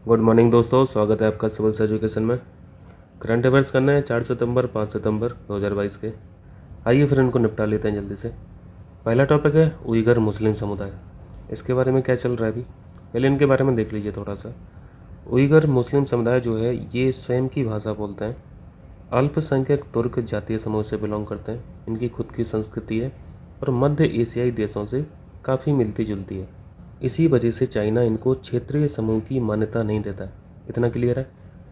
Good morning दोस्तों, स्वागत है आपका सिविल एजुकेशन में। करंट अफेयर्स करना है 4 सितंबर 5 सितंबर 2022 के। आइए फिर इनको निपटा लेते हैं जल्दी से। पहला टॉपिक है उइगर मुस्लिम समुदाय। इसके बारे में क्या चल रहा है अभी, पहले इनके बारे में देख लीजिए थोड़ा सा। उइगर मुस्लिम समुदाय जो है ये स्वयं की भाषा बोलते हैं, अल्पसंख्यक तुर्क जातीय समूह से बिलोंग करते हैं, इनकी खुद की संस्कृति है और मध्य एशियाई देशों से काफ़ी मिलती जुलती है। इसी वजह से चाइना इनको क्षेत्रीय समूह की मान्यता नहीं देता। इतना क्लियर है।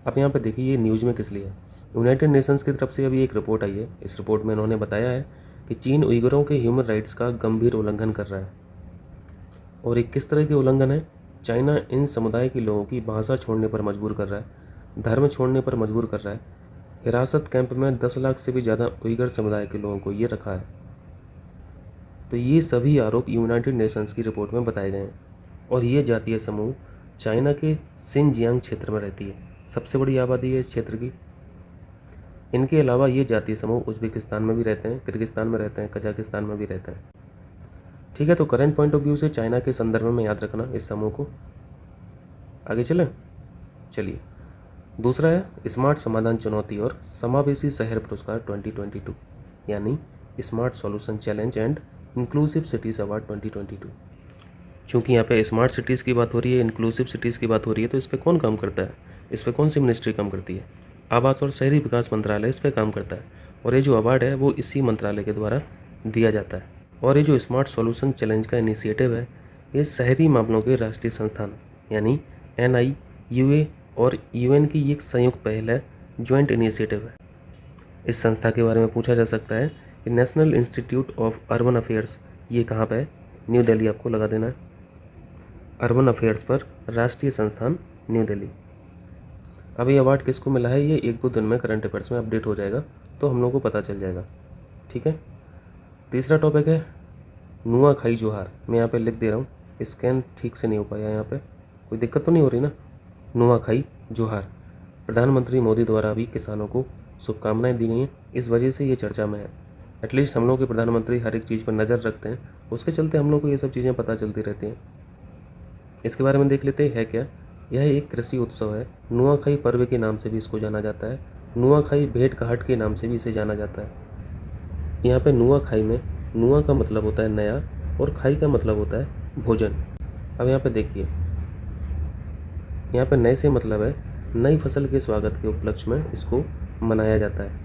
आप यहाँ पे देखिए ये न्यूज़ में किस लिए है। यूनाइटेड नेशंस की तरफ से अभी एक रिपोर्ट आई है। इस रिपोर्ट में उन्होंने बताया है कि चीन उइगरों के ह्यूमन राइट्स का गंभीर उल्लंघन कर रहा है। और एक किस तरह के उल्लंघन है? चाइना इन समुदाय के लोगों की भाषा छोड़ने पर मजबूर कर रहा है, धर्म छोड़ने पर मजबूर कर रहा है। हिरासत कैंप में 10 लाख से भी ज़्यादा उइगर समुदाय के लोगों को ये रखा है। तो ये सभी आरोप यूनाइटेड नेशंस की रिपोर्ट में बताए गए हैं। और ये जातीय समूह चाइना के सिनजियांग क्षेत्र में रहती है, सबसे बड़ी आबादी है इस क्षेत्र की। इनके अलावा ये जातीय समूह उज्बेकिस्तान में भी रहते हैं, किर्गिस्तान में रहते हैं, कजाकिस्तान में भी रहते हैं। ठीक है, तो करंट पॉइंट ऑफ व्यू से चाइना के संदर्भ में याद रखना इस समूह को। आगे चलिए। दूसरा है स्मार्ट समाधान चुनौती और समावेशी शहर पुरस्कार 2022, यानी smart solution challenge and inclusive cities award 2022। क्योंकि यहाँ पे स्मार्ट सिटीज़ की बात हो रही है, इंक्लूसिव सिटीज़ की बात हो रही है, तो इस पर कौन काम करता है? इस पर कौन सी मिनिस्ट्री काम करती है? आवास और शहरी विकास मंत्रालय इस पर काम करता है। और ये जो अवार्ड है वो इसी मंत्रालय के द्वारा दिया जाता है। और ये जो स्मार्ट सॉल्यूशन चैलेंज का इनिशिएटिव है, ये शहरी मामलों के राष्ट्रीय संस्थान यानी NIUA और UN की एक संयुक्त पहल है, ज्वाइंट इनिशिएटिव है। इस संस्था के बारे में पूछा जा सकता है कि national institute of urban affairs ये कहाँ पर है? न्यू दिल्ली आपको लगा देना है। अर्बन अफेयर्स पर राष्ट्रीय संस्थान न्यू दिल्ली। अभी अवार्ड किसको मिला है ये 1-2 दिन में करंट अफेयर्स में अपडेट हो जाएगा, तो हम लोग को पता चल जाएगा। ठीक है, तीसरा टॉपिक है नुआखाई जोहार। मैं यहाँ पे लिख दे रहा हूँ, स्कैन ठीक से नहीं हो पाया, यहाँ पे कोई दिक्कत तो नहीं हो रही ना? नुआखाई जोहार प्रधानमंत्री मोदी द्वारा भी किसानों को शुभकामनाएं दी गई हैं, इस वजह से ये चर्चा में है। एटलीस्ट हम लोग के प्रधानमंत्री हर एक चीज़ पर नज़र रखते हैं, उसके चलते हम लोग को ये सब चीज़ें पता चलती रहती हैं। इसके बारे में देख लेते हैं क्या। यह एक कृषि उत्सव है। नुआखाई पर्व के नाम से भी इसको जाना जाता है। नुआखाई भेंट घाट के नाम से भी इसे जाना जाता है। यहाँ पे नुआखाई में नुआ का मतलब होता है नया और खाई का मतलब होता है भोजन। अब यहाँ पे देखिए, यहाँ पे नए से मतलब है नई फसल के स्वागत के उपलक्ष्य में इसको मनाया जाता है।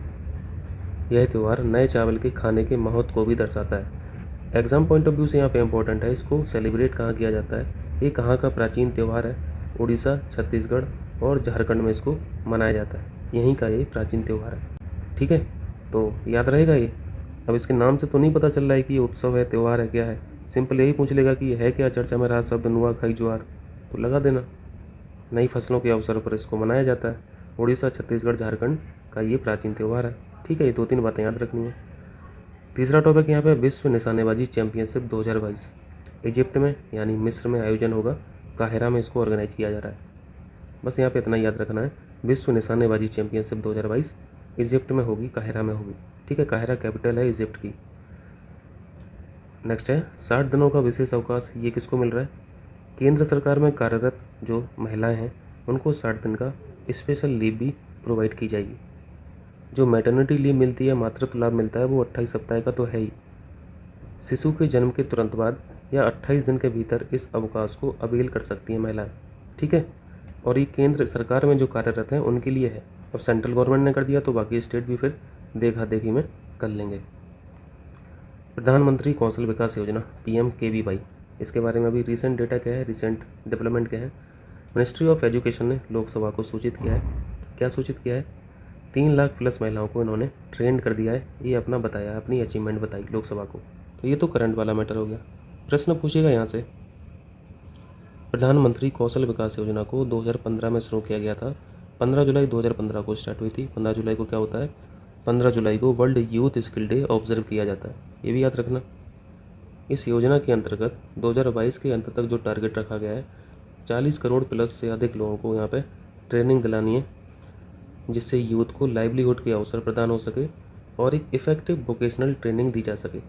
यह त्यौहार नए चावल के खाने के महत्व को भी दर्शाता है। एग्ज़ाम पॉइंट ऑफ व्यू से यहाँ पे इम्पोर्टेंट है, इसको सेलिब्रेट कहाँ किया जाता है, ये कहाँ का प्राचीन त्यौहार है? उड़ीसा, छत्तीसगढ़ और झारखंड में इसको मनाया जाता है। यहीं का ये प्राचीन त्यौहार है। ठीक है, तो याद रहेगा ये। अब इसके नाम से तो नहीं पता चल रहा है कि ये उत्सव है, त्यौहार है, क्या है। सिंपल यही पूछ लेगा कि ये है क्या, चर्चा में रहा शब्द नुआखाई जोहार, तो लगा देना। नई फसलों के अवसर पर इसको मनाया जाता है। उड़ीसा, छत्तीसगढ़, झारखंड का ये प्राचीन त्यौहार है। ठीक है, ये 2-3 बातें याद रखनी है। तीसरा टॉपिक यहाँ पे विश्व निशानेबाजी चैंपियनशिप 2022 इजिप्ट में यानी मिस्र में आयोजन होगा। काहिरा में इसको ऑर्गेनाइज किया जा रहा है। बस यहाँ पे इतना याद रखना है, विश्व निशानेबाजी चैंपियनशिप 2022 इजिप्ट में होगी, काहिरा में होगी। ठीक है, काहिरा कैपिटल है इजिप्ट की। नेक्स्ट है 60 दिनों का विशेष अवकाश। ये किसको मिल रहा है? केंद्र सरकार में कार्यरत जो महिलाएँ हैं उनको 60 दिन का स्पेशल लीव भी प्रोवाइड की जाएगी। जो मैटरनिटी लीव मिलती है, मातृत्व लाभ मिलता है, वो 28 सप्ताह का तो है ही। शिशु के जन्म के तुरंत बाद या 28 दिन के भीतर इस अवकाश को अवेल कर सकती हैं महिलाएं। ठीक है, और ये केंद्र सरकार में जो कार्यरत हैं उनके लिए है। अब सेंट्रल गवर्नमेंट ने कर दिया तो बाकी स्टेट भी फिर देखा देखी में कर लेंगे। प्रधानमंत्री कौशल विकास योजना PMKVY, इसके बारे में अभी रिसेंट डेटा क्या है, रिसेंट डेवलपमेंट क्या है? मिनिस्ट्री ऑफ एजुकेशन ने लोकसभा को सूचित किया है। क्या सूचित किया है? 3 लाख प्लस महिलाओं को इन्होंने ट्रेंड कर दिया है। ये अपना बताया, अपनी अचीवमेंट बताई लोकसभा को। तो ये तो करंट वाला मैटर हो गया। प्रश्न पूछेगा यहाँ से, प्रधानमंत्री कौशल विकास योजना को 2015 में शुरू किया गया था। 15 जुलाई 2015 को स्टार्ट हुई थी। 15 जुलाई को क्या होता है? 15 जुलाई को world youth skill day observe किया जाता है, ये भी याद रखना। इस योजना के अंतर्गत 2022 के अंत तक जो टारगेट रखा गया है, 40 करोड़ प्लस से अधिक लोगों को यहाँ पे ट्रेनिंग दिलानी है, जिससे यूथ को लाइवलीहुड के अवसर प्रदान हो सके और एक इफ़ेक्टिव वोकेशनल ट्रेनिंग दी जा सके।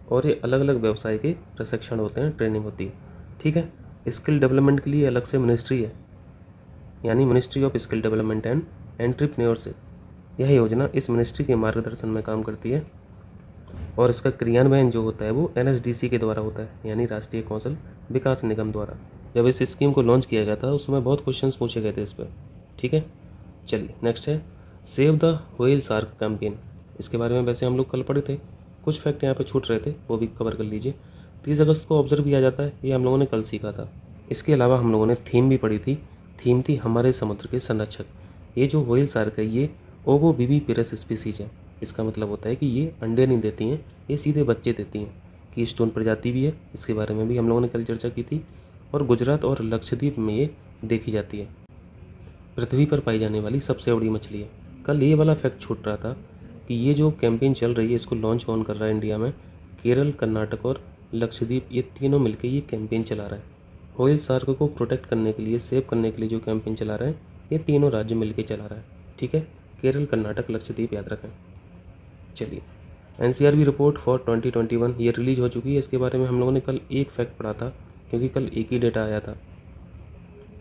और ये अलग अलग व्यवसाय के प्रशिक्षण होते हैं, ट्रेनिंग होती है। ठीक है, स्किल डेवलपमेंट के लिए अलग से मिनिस्ट्री है, यानी ministry of skill development and entrepreneurship. यह योजना इस मिनिस्ट्री के मार्गदर्शन में काम करती है और इसका क्रियान्वयन जो होता है वो NSDC के द्वारा होता है, यानी राष्ट्रीय कौशल विकास निगम द्वारा। जब इस स्कीम को लॉन्च किया गया था उसमें बहुत क्वेश्चंस पूछे गए थे इस पर। ठीक है, चलिए नेक्स्ट है save the whale shark campaign. इसके बारे में वैसे हम लोग कल पढ़े थे, कुछ फैक्ट यहाँ पे छूट रहे थे, वो भी कवर कर लीजिए। 30 अगस्त को ऑब्जर्व किया जाता है, ये हम लोगों ने कल सीखा था। इसके अलावा हम लोगों ने थीम भी पढ़ी थी, थीम थी हमारे समुद्र के संरक्षक। ये जो व्हेल शार्क है ये ओविविपिरस स्पीसीज है। इसका मतलब होता है कि ये अंडे नहीं देती हैं, ये सीधे बच्चे देती हैं। कीस्टोन प्रजाति भी है, इसके बारे में भी हम लोगों ने कल चर्चा की थी। और गुजरात और लक्षद्वीप में ये देखी जाती है। पृथ्वी पर पाई जाने वाली सबसे बड़ी मछली है। कल ये वाला फैक्ट छूट रहा था कि ये जो कैंपेन चल रही है इसको लॉन्च कौन कर रहा है इंडिया में? केरल, कर्नाटक और लक्षद्वीप, ये तीनों मिलकर ये कैंपेन चला रहा है। व्हेल शार्क को प्रोटेक्ट करने के लिए, सेव करने के लिए जो कैंपेन चला रहा है ये तीनों राज्य मिलकर चला रहा है। ठीक है, केरल, कर्नाटक, लक्षद्वीप याद रखें। चलिए, NCRB रिपोर्ट फॉर 2021 ये रिलीज हो चुकी है। इसके बारे में हम लोगों ने कल एक फैक्ट पढ़ा था, क्योंकि कल एक ही डेटा आया था।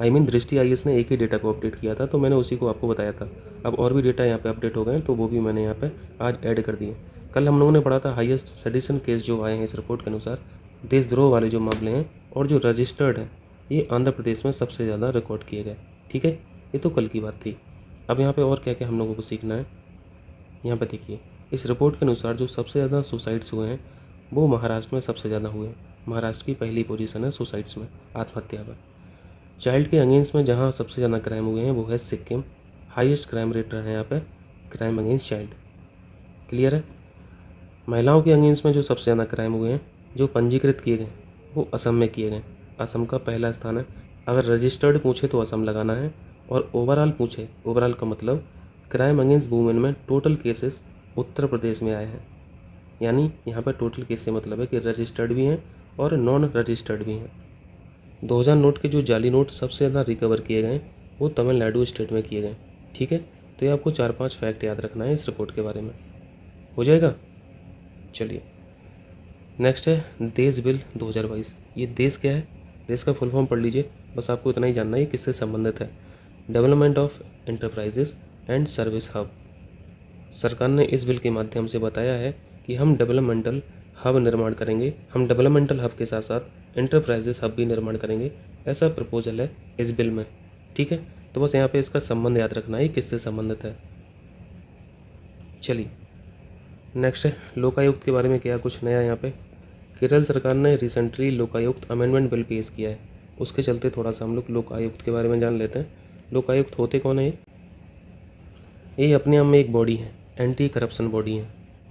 दृष्टि IAS ने एक ही डेटा को अपडेट किया था, तो मैंने उसी को आपको बताया था। अब और भी डेटा यहाँ पे अपडेट हो गए हैं, तो वो भी मैंने यहाँ पे आज ऐड कर दिए। कल हम लोगों ने पढ़ा था हाईएस्ट सेडिशन केस जो आए हैं इस रिपोर्ट के अनुसार, देशद्रोह वाले जो मामले हैं और जो रजिस्टर्ड हैं, ये आंध्र प्रदेश में सबसे ज़्यादा रिकॉर्ड किए गए। ठीक है, ये तो कल की बात थी। अब यहाँ पर और क्या क्या हम लोगों को सीखना है, यहाँ पर देखिए। इस रिपोर्ट के अनुसार जो सबसे ज़्यादा सुसाइड्स हुए हैं वो महाराष्ट्र में सबसे ज़्यादा हुए हैं। महाराष्ट्र की पहली पोजीशन है सुसाइड्स में, आत्महत्या पर। चाइल्ड के अगेंस्ट में जहाँ सबसे ज़्यादा क्राइम हुए हैं वो है सिक्किम। हाईएस्ट क्राइम रेट रहा है यहाँ पे क्राइम अगेंस्ट चाइल्ड। क्लियर है। महिलाओं के अगेंस्ट में जो सबसे ज़्यादा क्राइम हुए हैं, जो पंजीकृत किए गए, वो असम में किए गए। असम का पहला स्थान है। अगर रजिस्टर्ड पूछे तो असम लगाना है, और ओवरऑल पूछे, ओवरऑल का मतलब क्राइम अगेंस्ट वुमेन में टोटल केसेस उत्तर प्रदेश में आए हैं। यानी यहाँ पर टोटल केस से मतलब है कि रजिस्टर्ड भी हैं और नॉन रजिस्टर्ड भी हैं। 2000 नोट के जो जाली नोट सबसे ज़्यादा रिकवर किए गए वो तमिलनाडु स्टेट में किए गए। ठीक है, तो ये आपको 4-5 फैक्ट याद रखना है इस रिपोर्ट के बारे में, हो जाएगा। चलिए नेक्स्ट है देश बिल 2022। ये देश क्या है, देश का फुल फॉर्म पढ़ लीजिए, बस आपको इतना ही जानना है किससे संबंधित है। Development of enterprises and service hub. सरकार ने इस बिल के माध्यम से बताया है कि हम डेवलपमेंटल हब निर्माण करेंगे, हम डेवलपमेंटल हब के साथ साथ एंटरप्राइजेस हब भी निर्माण करेंगे, ऐसा प्रपोजल है इस बिल में। ठीक है, तो बस यहाँ पे इसका संबंध याद रखना है किससे संबंधित है। चलिए नेक्स्ट है लोकायुक्त के बारे में क्या कुछ नया यहाँ पे। केरल सरकार ने रिसेंटली लोकायुक्त अमेंडमेंट बिल पेश किया है, उसके चलते थोड़ा सा हम लोग लोकायुक्त के बारे में जान लेते हैं। लोकायुक्त होते कौन है? ये अपने आप में एक बॉडी है, एंटी करप्शन बॉडी है।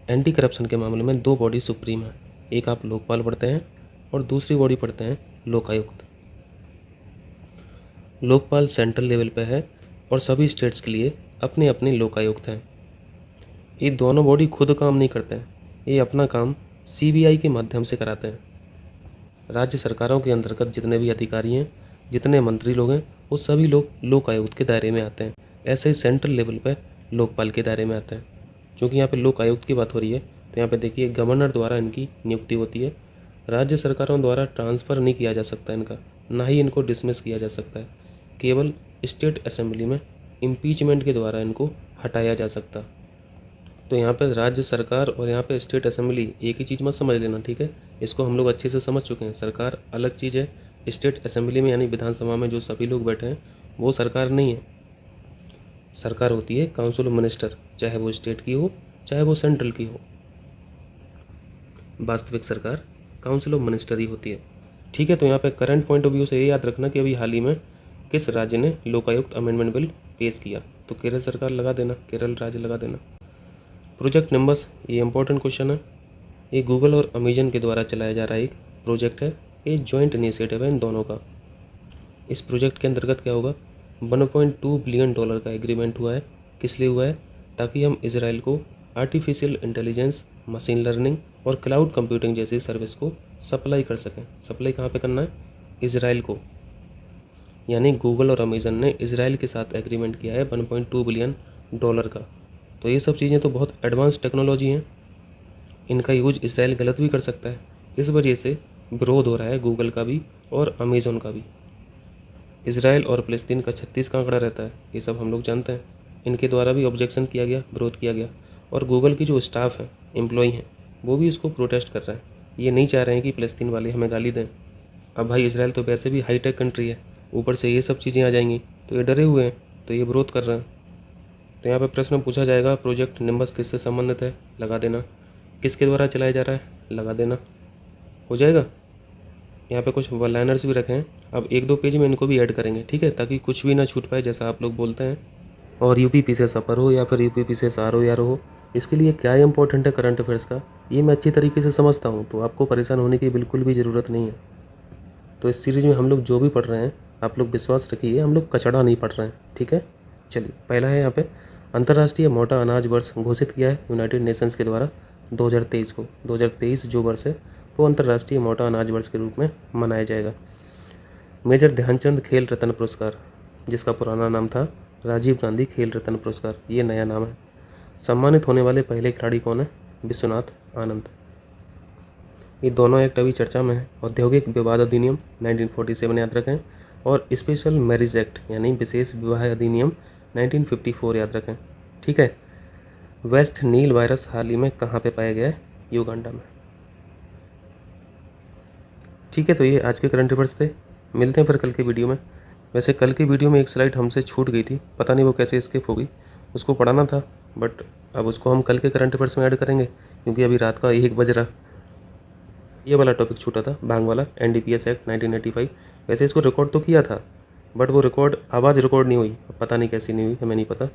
एंटी करप्शन के मामले में 2 बॉडी सुप्रीम है, एक आप लोकपाल पढ़ते हैं और दूसरी बॉडी पढ़ते हैं लोकायुक्त। लोकपाल सेंट्रल लेवल पे है और सभी स्टेट्स के लिए अपने अपने लोकायुक्त हैं। ये दोनों बॉडी खुद काम नहीं करते हैं, ये अपना काम CBI के माध्यम से कराते हैं। राज्य सरकारों के अंतर्गत जितने भी अधिकारी हैं, जितने मंत्री लोग हैं, वो सभी लोग लोकायुक्त के दायरे में आते हैं। ऐसे ही सेंट्रल लेवल पे लोकपाल के दायरे में आते हैं। क्योंकि यहाँ पे लोकायुक्त की बात हो रही है तो यहाँ पे देखिए गवर्नर द्वारा इनकी नियुक्ति होती है। राज्य सरकारों द्वारा ट्रांसफ़र नहीं किया जा सकता इनका, ना ही इनको डिसमिस किया जा सकता है। केवल स्टेट असेंबली में इम्पीचमेंट के द्वारा इनको हटाया जा सकता। तो यहाँ पे राज्य सरकार और यहाँ पे स्टेट असेंबली एक ही चीज़ मत समझ लेना, ठीक है। इसको हम लोग अच्छे से समझ चुके हैं। सरकार अलग चीज़ है, स्टेट असेंबली में यानी विधानसभा में जो सभी लोग बैठे हैं वो सरकार नहीं है। सरकार होती है काउंसिल ऑफ मिनिस्टर, चाहे वो स्टेट की हो चाहे वो सेंट्रल की हो। वास्तविक सरकार काउंसिल ऑफ मिनिस्टर ही होती है, ठीक है। तो यहाँ पे करंट पॉइंट ऑफ व्यू से ये याद रखना कि अभी हाल ही में किस राज्य ने लोकायुक्त अमेंडमेंट बिल पेश किया, तो केरल सरकार लगा देना, केरल राज्य लगा देना। प्रोजेक्ट नंबर्स, ये इंपॉर्टेंट क्वेश्चन है। ये गूगल और अमेजन के द्वारा चलाया जा रहा है एक प्रोजेक्ट है, ये जॉइंट इनिशिएटिव है इन दोनों का। इस प्रोजेक्ट के अंतर्गत क्या होगा, $1.2 बिलियन का एग्रीमेंट हुआ है। किस लिए हुआ है, ताकि हम इजराइल को आर्टिफिशियल इंटेलिजेंस, मशीन लर्निंग और क्लाउड कंप्यूटिंग जैसी सर्विस को सप्लाई कर सकें। सप्लाई कहाँ पे करना है, इजराइल को। यानी गूगल और अमेजन ने इजराइल के साथ एग्रीमेंट किया है $1.2 बिलियन का। तो ये सब चीज़ें तो बहुत एडवांस टेक्नोलॉजी हैं, इनका यूज इसराइल गलत भी कर सकता है। इस वजह से विरोध हो रहा है गूगल का भी और अमेज़न का भी। इसराइल और फ़लस्तीन का 36 का आंकड़ा रहता है, ये सब हम लोग जानते हैं। इनके द्वारा भी ऑब्जेक्शन किया गया, विरोध किया गया, और गूगल की जो स्टाफ है, एम्प्लॉई हैं, वो भी इसको प्रोटेस्ट कर रहे हैं। ये नहीं चाह रहे हैं कि फ़लस्तीन वाले हमें गाली दें। अब भाई इसराइल तो वैसे भी हाईटेक कंट्री है, ऊपर से ये सब चीज़ें आ जाएंगी, तो ये डरे हुए हैं, तो ये विरोध कर रहे हैं। तो यहाँ पे प्रश्न पूछा जाएगा, प्रोजेक्ट निम्बस किससे संबंधित है, लगा देना। किसके द्वारा चलाया जा रहा है, लगा देना। हो जाएगा। यहाँ पे कुछ वन लाइनर्स भी रखे हैं, अब 1-2 पेज में इनको भी ऐड करेंगे, ठीक है, ताकि कुछ भी ना छूट पाए, जैसा आप लोग बोलते हैं। और यूपी से सफ़र हो या फिर यूपी से सार हो या हो, इसके लिए क्या इंपॉर्टेंट है करंट अफेयर्स का, ये मैं अच्छी तरीके से समझता हूँ, तो आपको परेशान होने की बिल्कुल भी ज़रूरत नहीं है। तो इस सीरीज़ में हम लोग जो भी पढ़ रहे हैं, आप लोग विश्वास रखिए, हम लोग कचड़ा नहीं पढ़ रहे हैं, ठीक है। चलिए, पहला है यहाँ पे, अंतर्राष्ट्रीय मोटा अनाज वर्ष घोषित किया है यूनाइटेड नेशंस के द्वारा 2023 को। 2023 जो वर्ष है वो अंतर्राष्ट्रीय मोटा अनाज वर्ष के रूप में मनाया जाएगा। मेजर ध्यानचंद खेल रत्न पुरस्कार, जिसका पुराना नाम था राजीव गांधी खेल रत्न पुरस्कार, ये नया नाम है। सम्मानित होने वाले पहले खिलाड़ी कौन है, विश्वनाथ आनंद। ये दोनों एक्ट अभी चर्चा में है। औद्योगिक विवाद अधिनियम 1947 याद रखें, और स्पेशल मैरिज एक्ट यानी विशेष विवाह अधिनियम 1954 याद रखें, ठीक है। वेस्ट नील वायरस हाल ही में कहाँ पे पाया गया है, युगांडा में, ठीक है। तो ये आज के करंट अफेयर्स थे, मिलते हैं फिर कल की वीडियो में। वैसे कल की वीडियो में एक स्लाइड हमसे छूट गई थी, पता नहीं वो कैसे स्किप हो गई, उसको पढ़ाना था, बट अब उसको हम कल के करंट अफेयर्स में ऐड करेंगे, क्योंकि अभी रात का 1 बज रहा। ये वाला टॉपिक छूटा था, भांग वाला, NDPS एक्ट 1985। वैसे इसको रिकॉर्ड तो किया था, बट वो रिकॉर्ड, आवाज़ रिकॉर्ड नहीं हुई, पता नहीं कैसी नहीं हुई, हमें नहीं पता।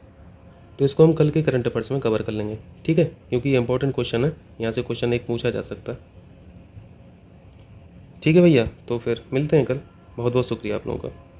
तो इसको हम कल के करंट अफेयर्स में कवर कर लेंगे, ठीक है, क्योंकि ये इंपॉर्टेंट क्वेश्चन है, यहाँ से क्वेश्चन एक पूछा जा सकता है, ठीक है भैया। तो फिर मिलते हैं कल, बहुत बहुत शुक्रिया आप लोगों का।